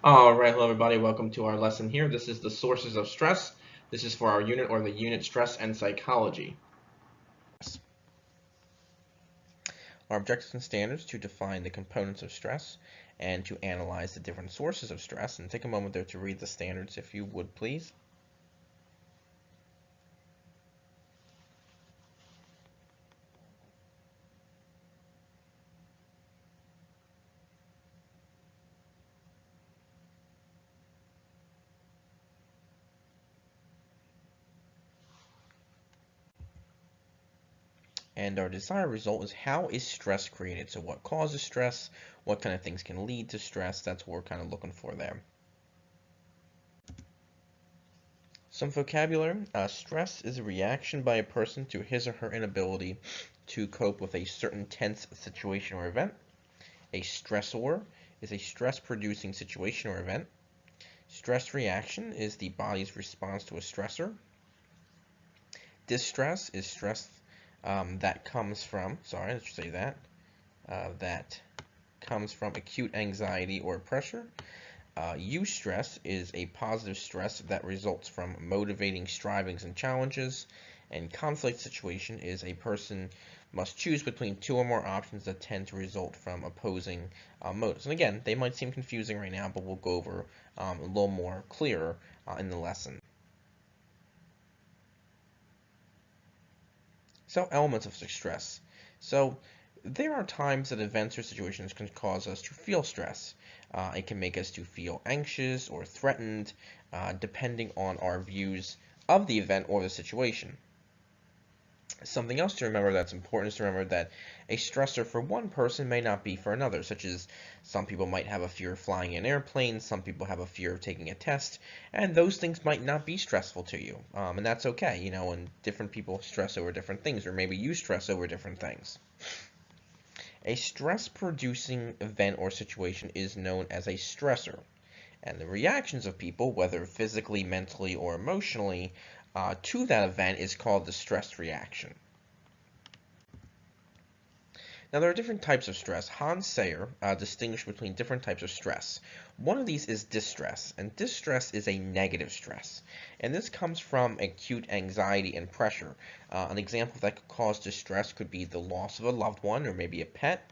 All right, hello everybody. Welcome to our lesson here. This is the sources of stress. This is for our unit or the unit stress and psychology. Our objectives and standards to define the components of stress and to analyze the different sources of stress. And take a moment there to read the standards if you would please. And our desired result is how is stress created? So what causes stress? What kind of things can lead to stress? That's what we're kind of looking for there. Some vocabulary. Stress is a reaction by a person to his or her inability to cope with a certain tense situation or event. A stressor is a stress-producing situation or event. Stress reaction is the body's response to a stressor. Distress is stress that comes from, that comes from acute anxiety or pressure. Eustress is a positive stress that results from motivating strivings and challenges. And conflict situation is a person must choose between two or more options that tend to result from opposing motives. And again, they might seem confusing right now, but we'll go over a little more clearer in the lesson. So elements of stress. So there are times that events or situations can cause us to feel stress. It can make us to feel anxious or threatened, depending on our views of the event or the situation. Something else to remember that's important is to remember that a stressor for one person may not be for another, such as some people might have a fear of flying in airplanes, some people have a fear of taking a test, and those things might not be stressful to you, and that's okay, and different people stress over different things, or maybe you stress over different things. A stress-producing event or situation is known as a stressor, and the reactions of people, whether physically, mentally, or emotionally, to that event is called the stress reaction. Now, there are different types of stress. Hans Sayer distinguished between different types of stress. One of these is distress, and distress is a negative stress. And this comes from acute anxiety and pressure. An example that could cause distress could be the loss of a loved one or maybe a pet.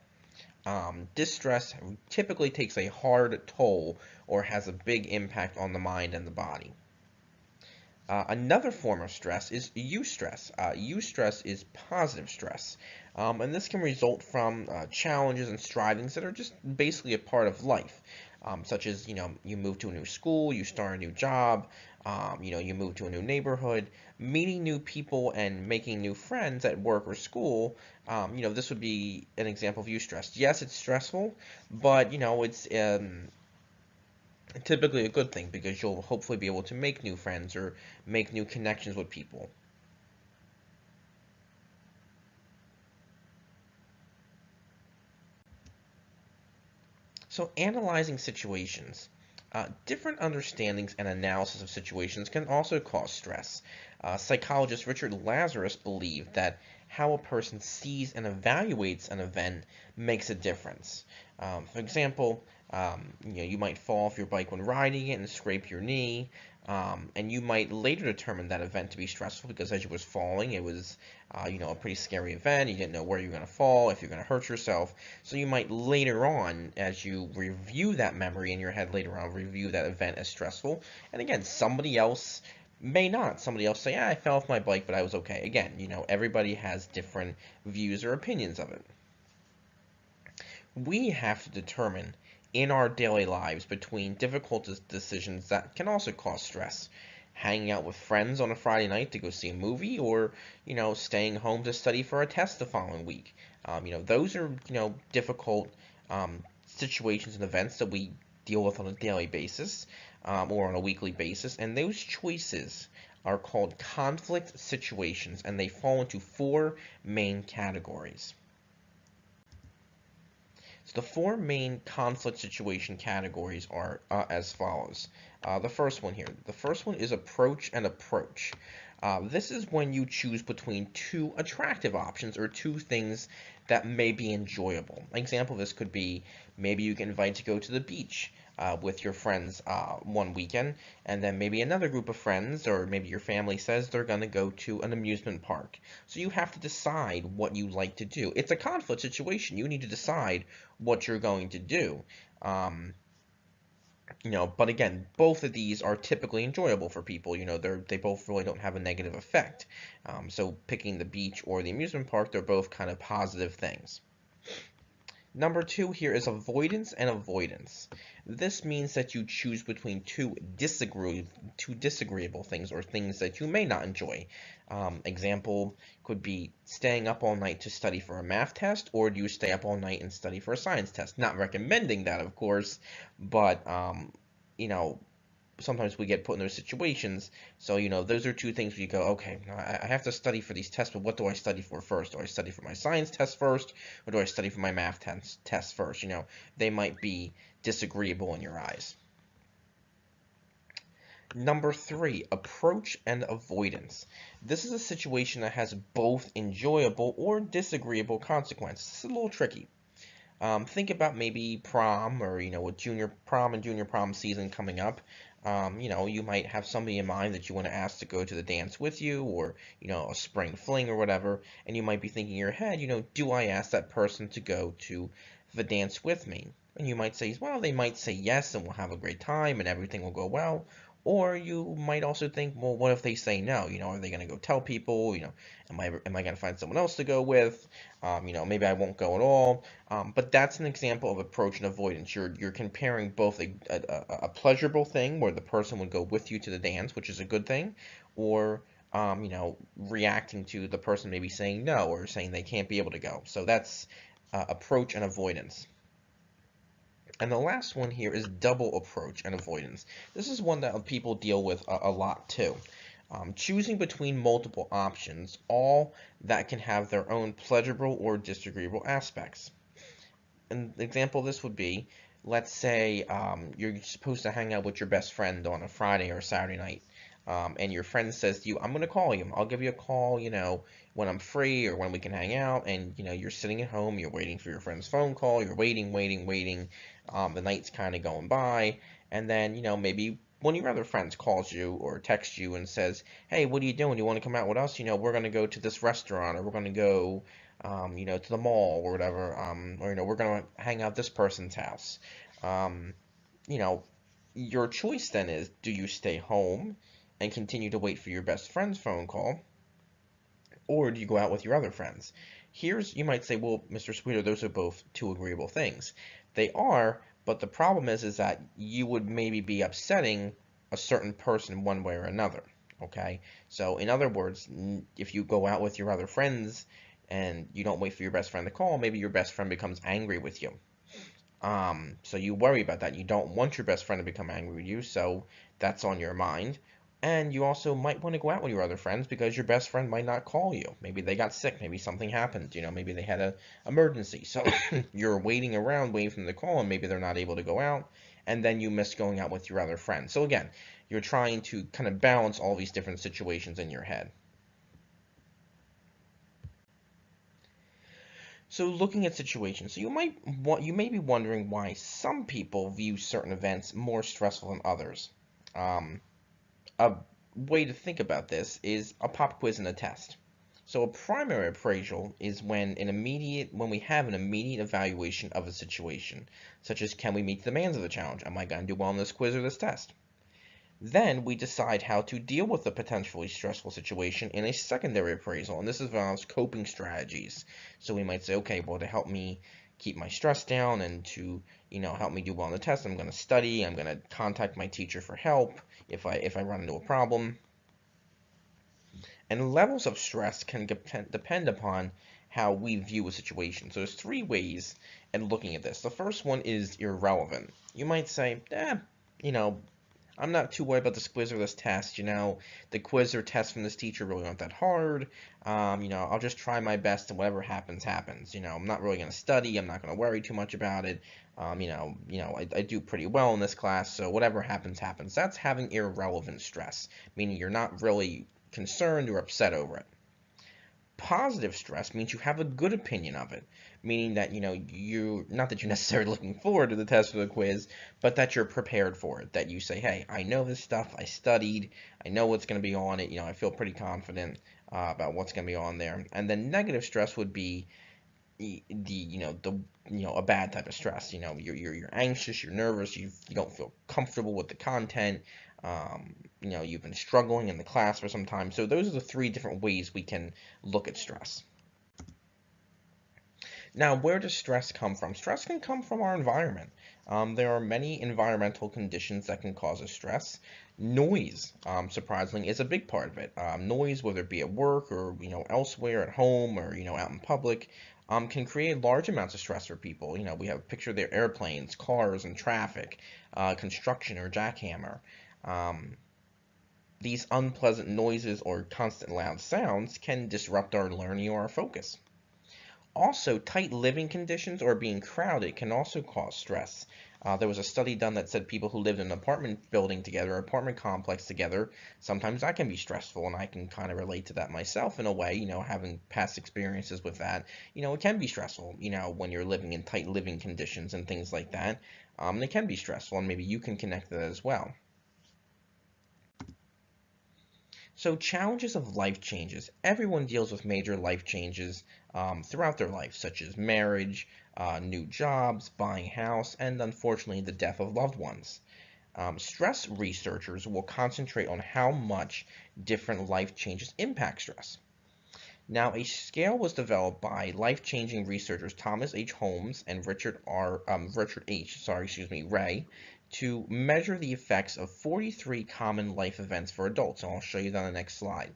Distress typically takes a hard toll or has a big impact on the mind and the body. Another form of stress is eustress. Eustress is positive stress, and this can result from challenges and strivings that are just basically a part of life, such as you move to a new school, you start a new job, you move to a new neighborhood, meeting new people and making new friends at work or school. This would be an example of eustress. Yes, it's stressful, but it's typically a good thing because you'll hopefully be able to make new friends or make new connections with people. So analyzing situations. Different understandings and analysis of situations can also cause stress. Psychologist Richard Lazarus believed that how a person sees and evaluates an event makes a difference. For example, you might fall off your bike when riding it and scrape your knee, and you might later determine that event to be stressful because as you was falling, it was, a pretty scary event. You didn't know where you're going to fall, if you're going to hurt yourself. So you might later on, as you review that memory in your head later on, review that event as stressful. And again, somebody else may not. Somebody else say, I fell off my bike, but I was okay. Again, everybody has different views or opinions of it. We have to determine in our daily lives between difficult decisions that can also cause stress. Hanging out with friends on a Friday night to go see a movie, or staying home to study for a test the following week. Those are difficult situations and events that we deal with on a daily basis or on a weekly basis, and those choices are called conflict situations, and they fall into four main categories. So the four main conflict situation categories are as follows. The first one here. The first one is approach and approach. This is when you choose between two attractive options or two things that may be enjoyable. An example of this could be maybe you get invited to go to the beach. with your friends one weekend, and then maybe another group of friends or maybe your family says they're going to go to an amusement park. So you have to decide what you like to do. It's a conflict situation. You need to decide what you're going to do. Um, but again, both of these are typically enjoyable for people. They both really don't have a negative effect. So picking the beach or the amusement park, they're both kind of positive things. Number two here is avoidance and avoidance. This means that you choose between two disagreeable things or things that you may not enjoy. Example could be staying up all night to study for a math test, or do you stay up all night and study for a science test? Not recommending that, of course, but you know, sometimes we get put in those situations. So, those are two things where you go, okay, I have to study for these tests, but what do I study for first? Do I study for my science test first, or do I study for my math test first? They might be disagreeable in your eyes. Number three, approach and avoidance. This is a situation that has both enjoyable or disagreeable consequences. It's a little tricky. Think about maybe prom or, with junior prom and junior prom season coming up. You might have somebody in mind that you want to ask to go to the dance with you or, a spring fling or whatever. And you might be thinking in your head, do I ask that person to go to the dance with me? And you might say, well, they might say yes and we'll have a great time and everything will go well. Or you might also think, well, what if they say no? Are they going to go tell people? Am I going to find someone else to go with? Maybe I won't go at all. But that's an example of approach and avoidance. You're comparing both a pleasurable thing where the person would go with you to the dance, which is a good thing, or reacting to the person maybe saying no or saying they can't be able to go. So that's approach and avoidance. And the last one here is double approach and avoidance. This is one that people deal with a lot too. Choosing between multiple options, all that can have their own pleasurable or disagreeable aspects. An example of this would be, let's say you're supposed to hang out with your best friend on a Friday or Saturday night, and your friend says to you, I'm going to call you. I'll give you a call, when I'm free or when we can hang out, and, you're sitting at home, you're waiting for your friend's phone call, you're waiting, waiting, waiting, the night's kind of going by, and then, maybe one of your other friends calls you or texts you and says, hey, what are you doing? You want to come out with us? We're going to go to this restaurant, or we're going to go to the mall or whatever, or, we're going to hang out at this person's house. Um, you know, your choice then is, do you stay home and continue to wait for your best friend's phone call, or do you go out with your other friends? You might say, well, Mr. Sweeter, those are both two agreeable things. They are, but the problem is that you would maybe be upsetting a certain person one way or another. Okay? So, in other words, if you go out with your other friends and you don't wait for your best friend to call, maybe your best friend becomes angry with you. So you worry about that. You don't want your best friend to become angry with you, so that's on your mind. And you also might want to go out with your other friends because your best friend might not call you. Maybe they got sick, maybe something happened, maybe they had an emergency. So you're waiting around, waiting for them to call, and maybe they're not able to go out, and then you miss going out with your other friends. So again, you're trying to kind of balance all these different situations in your head. So looking at situations, so you may be wondering why some people view certain events more stressful than others. Um, a way to think about this is a pop quiz and a test. So a primary appraisal is when we have an immediate evaluation of a situation, such as can we meet the demands of the challenge? Am I going to do well on this quiz or this test? Then we decide how to deal with the potentially stressful situation in a secondary appraisal, and this involves coping strategies. So we might say, okay, well, to help me keep my stress down and to, help me do well on the test, I'm going to study, I'm going to contact my teacher for help if I run into a problem. And levels of stress can depend upon how we view a situation. So there's three ways in looking at this. The first one is irrelevant. You might say, you know, I'm not too worried about this quiz or this test. The quiz or test from this teacher really aren't that hard. I'll just try my best and whatever happens. I'm not really going to study. I'm not going to worry too much about it. I do pretty well in this class, so whatever happens, happens. That's having irrelevant stress, meaning you're not really concerned or upset over it. Positive stress means you have a good opinion of it, meaning that, you not that you're necessarily looking forward to the test or the quiz, but that you're prepared for it, that you say, hey, I know this stuff, I studied, I know what's going to be on it, I feel pretty confident about what's going to be on there. And then negative stress would be a bad type of stress. You're anxious, you're nervous, you don't feel comfortable with the content. You've been struggling in the class for some time. So those are the three different ways we can look at stress. Now, where does stress come from? Stress can come from our environment. There are many environmental conditions that can cause us stress. Noise, surprisingly, is a big part of it. Noise, whether it be at work or elsewhere, at home or out in public, can create large amounts of stress for people. We have a picture there: airplanes, cars, and traffic, construction or jackhammer. Um, these unpleasant noises or constant loud sounds can disrupt our learning or our focus. Also, tight living conditions or being crowded can also cause stress. There was a study done that said people who lived in an apartment building together, apartment complex together, sometimes that can be stressful, and I can kind of relate to that myself in a way, having past experiences with that. It can be stressful, when you're living in tight living conditions and things like that. It can be stressful, and maybe you can connect to that as well. So challenges of life changes. Everyone deals with major life changes throughout their life, such as marriage, new jobs, buying a house, and unfortunately the death of loved ones. Stress researchers will concentrate on how much different life changes impact stress. Now, a scale was developed by life-changing researchers Thomas H. Holmes and Richard H. Ray, to measure the effects of 43 common life events for adults, and I'll show you that on the next slide.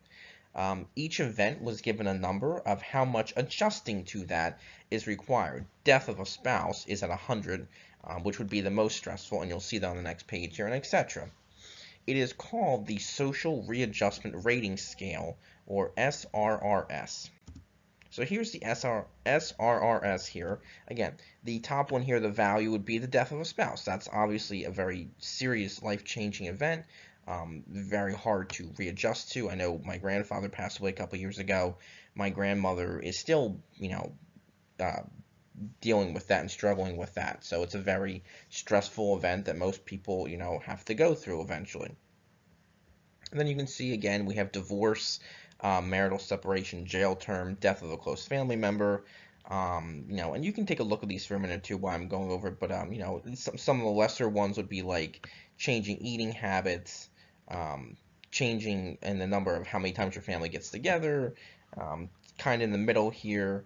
Each event was given a number of how much adjusting to that is required. Death of a spouse is at 100, which would be the most stressful, and you'll see that on the next page here, and etc. It is called the Social Readjustment Rating Scale, or SRRS. So here's the SRRS here. Again, the top one here, the value would be the death of a spouse. That's obviously a very serious life-changing event, very hard to readjust to. I know my grandfather passed away a couple years ago. My grandmother is still, uh, dealing with that and struggling with that. So it's a very stressful event that most people, have to go through eventually. And then you can see again, we have divorce, marital separation, jail term, death of a close family member. And you can take a look at these for a minute or two while I'm going over it. But some of the lesser ones would be like changing eating habits, changing in the number of how many times your family gets together. Kind of in the middle here,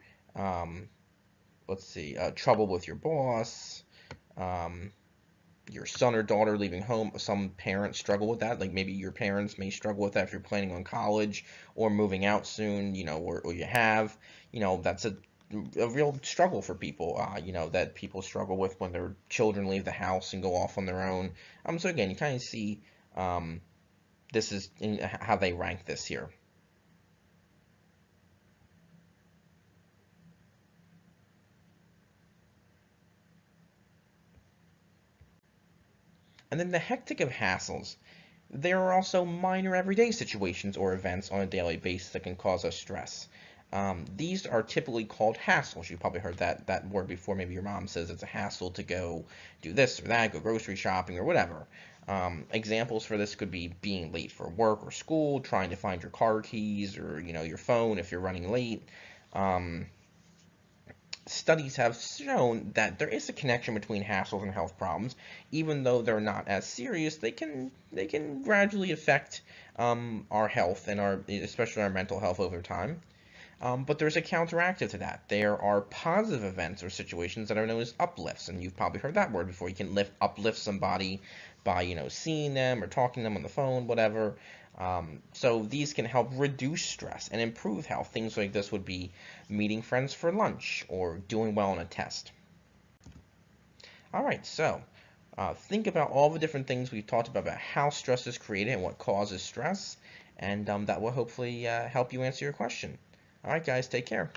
let's see, trouble with your boss. Your son or daughter leaving home. Some parents struggle with that. Like maybe your parents may struggle with that if you're planning on college or moving out soon, or you have, that's a real struggle for people, that people struggle with when their children leave the house and go off on their own. So again, you kind of see this is how they rank this here. And then the hectic of hassles. There are also minor everyday situations or events on a daily basis that can cause us stress. These are typically called hassles. You've probably heard that word before. Maybe your mom says it's a hassle to go do this or that, go grocery shopping or whatever. Examples for this could be being late for work or school, trying to find your car keys or your phone if you're running late. Studies have shown that there is a connection between hassles and health problems. Even though they're not as serious, they can gradually affect our health and especially our mental health over time. But there's a counteractive to that. There are positive events or situations that are known as uplifts, and you've probably heard that word before. You can uplift somebody by seeing them or talking to them on the phone, whatever. So these can help reduce stress and improve health. Things like this would be meeting friends for lunch or doing well on a test. All right, so think about all the different things we've talked about how stress is created and what causes stress, and that will hopefully help you answer your question. All right, guys, take care.